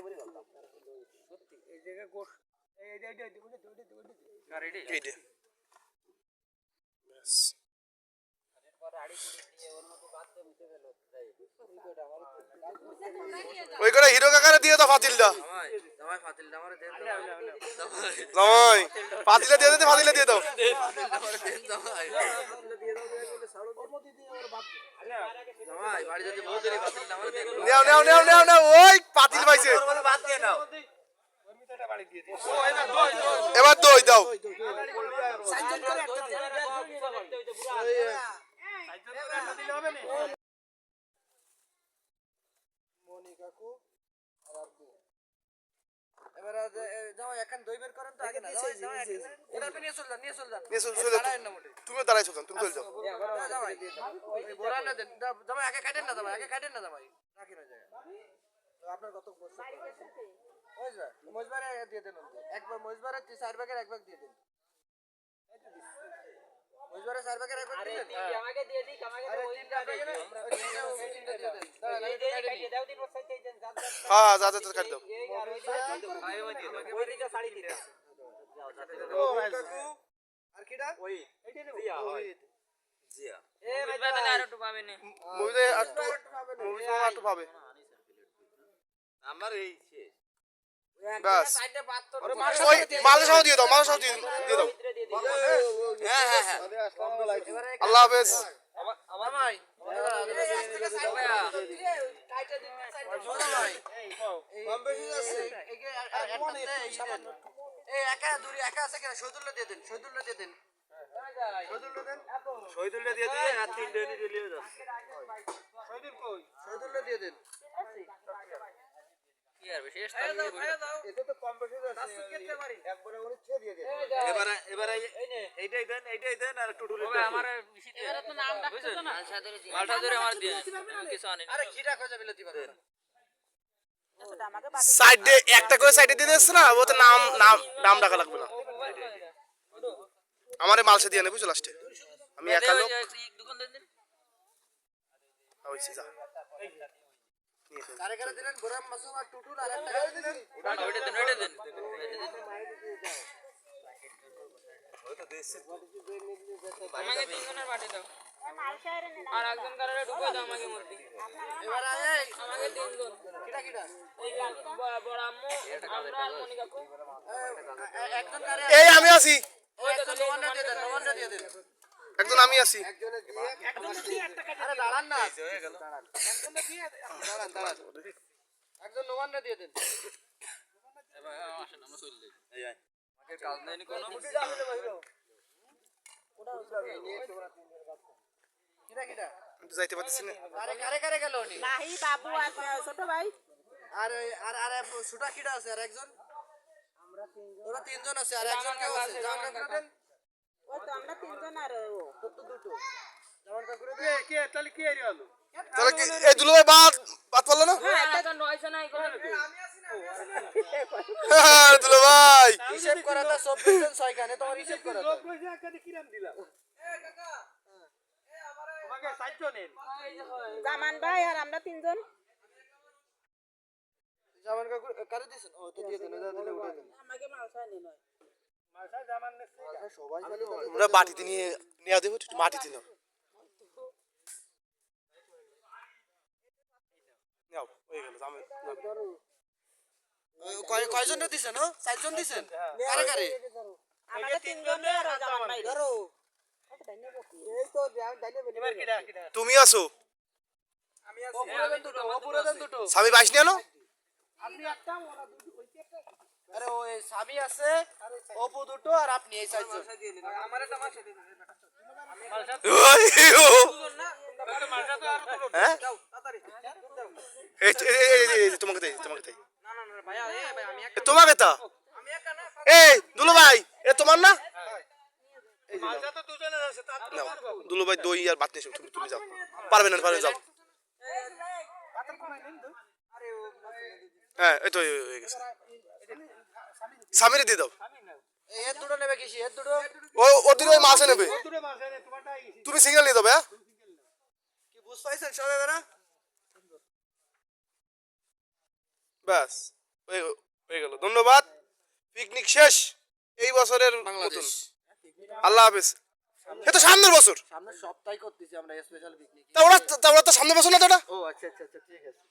সত্যি এই জায়গায় গোশ এই রেডি ব্যাস ওই করে হিরো কাকারে দিয়ে দাও ফাতিলটা জামাই ফাতিলটা আমারে দেন জামাই ফাতিলটা দিয়ে দিতে ফাতিলটা দিয়ে দাও জামাই বাড়ি যেতে বহুত দেরি ফাতিলটা আমারে দেন নাও ওই পাতিল পাইছে বাদ দিয়ে নাও এবার দই দাও মনি কাকু আর আব্বু এবার জামাই এখন দই বের করেন তো আগে না জামাই এটা আপনি নিয়ে চল যান তুমিও দাঁড়াইছো কেন তুমি চলে যাও জামাই ওই বড়া না দেন জামাই আগে কাটেন না জামাই রাখি না জায়গা তো আপনার কত মজবারে দিয়ে দেন একবার মজবারে 4 ভাগের 1 ভাগ দিয়ে দেন মজবারে 4 ভাগের 1 ভাগ দিয়ে দেন আমাকে দিয়ে দিই আমাকে ওই 3টা দিয়ে দেন দাও দিন বসাই দেন হ্যাঁ যা কাট দাও ওই দিকে শাড়ি দিতে আর কিডা ওই এইটা নেব জিয়া এ ভাই আর একটু পাবে না মুভিতে একটু পাবে আমার এই শেষ বাস ওই মালসাও দিয়ে দাও হ্যাঁ আল্লাহ হাফেজ আমার ভাই একা আছে কিনা শহীদুল্লাহ দিয়ে দেন শহীদুল্লাহ দিয়ে দিয়ে আর 3 ডে নিয়ে যাও শহীদুল্লাহ দিয়ে দেন কি আর বিশেষ এটা তো কম বেশি আছে একবারে উনি ছে দিয়ে দেন এবারে এইটাই দেন আর টুটুল আমার এবারে তো নাম ডাকছো না মালটা ধরে আমার দিয়ে কিছু আনি আরে খিটা খোঁজা বিলতি পারে সাইডে একটা করে সাইডে দিয়ে দিস না ওতে নাম ডাকা লাগবে না আমারে মালসে দিয়ে নেব লাস্টে আমি একা লোক দোকান দেন হইছে যা কারে দিলেন গোরাম মাসুম আর টুটুল আর একটা গাড়ি দিলেন ওটা দেন আমাকে তিনজনের বাটি দাও আর একজন কারে ঢুকে দাও আমাকে মুরগি এবার আমাকে তিনজন কিডা এই বড় আম্মু আমরা আর মনি কাকু একজন কারে এই আমি আছি ওই তো নবান্ন দিয়ে দেন একজন আমি আছি আরে দাঁড়ান না একজন দিয়ে দাঁড়ান একজন নবান্ন দিয়ে দেন এবার আসেন আমরা চলে যাই এই আয় আমাকে কাজ নাই নি কোনো কিডা যাইতে পারতেছি না আরে কারে গেল নি নাহি বাবু আর ছোট ভাই আর ছোটা কিডা আছে আর একজন আমরা তিনজন আছে আর একজন কেউ আছে জামান কাকুরে দেন ওই তো আমরা তিনজন আর ও তো দুটো জামান কাকুরে দেন কে তাহলে কি এর হলো তাহলে কি এই দুলো ভাই বাত পারলো না এটা নয়ছে নাই কোন আমি আছি দুলো ভাই হিসাব করা তো 24 জন 6 কানে তোমার হিসাব করা লোক কইছে এখানে কিরাম দিলাম কাকা আমাকে সাইজও নেন জামান ভাই আর আমরা তিনজন জামান কাকু কারে দিছেন ও তো দিয়ে দেন দিলে উঠে দেন আমাকে মালসা নিন মালসা জামান নেছে সবাই খালি আমরা বাটিতে নিয়ে দেব মাটিতে নাও নাও হয়ে গেল জামে কয়জন দিছেন ও 4 জন দিছেন কারে আমাকে তিনজন আর জামান ভাই ধরো এই তো এবার কিডা তুমি আছো আমি আছি অপুরা দেন দুটো স্বামী 22 নিয়ে আনো আপনি একটা ওরা দুটো কইতে একটা আরে ওই স্বামী আছে অপু দুটো আর আপনি এই 4 জন আমার একটা মাছ দিয়ে দেন আমি মালসা না মালসা তো আর দুটো দাও তাড়াতাড়ি এই তোমাকে দেই না ভাইয়া ভাই আমি একটা তোমাকে তা আমি একটা না এই দুলো ভাই এ তোমার না মালসা তো দুজনের আছে তার নাও দুলো ভাই দই আর ভাত নিয়ে এসো, তুমি যাও পারবে না যাও পাতল করে নিন তো আরে ও হ্যাঁ এই তো হয়ে গেছে সামিরে দিয়ে দাও এর দুটো নেবে কিসি এর দুটো ও দুটো মাছে নেবে দুটো মাছ এনে তোমারটা তুমি সিঙ্গেল নিয়ে যাবে হ্যাঁ কি বুঝ পাইছেন সবাই এবারে ব্যাস হয়ে গেল, ধন্যবাদ। পিকনিক শেষ এই বছরের মতন। আল্লাহ হাফেজ। এ তো সামনের বছর। সামনের সপ্তাহে করতেছি আমরা স্পেশাল পিকনিক। তা ওরা তো সামনের বছর না তো ওটা। ও আচ্ছা আচ্ছা আচ্ছা ঠিক আছে।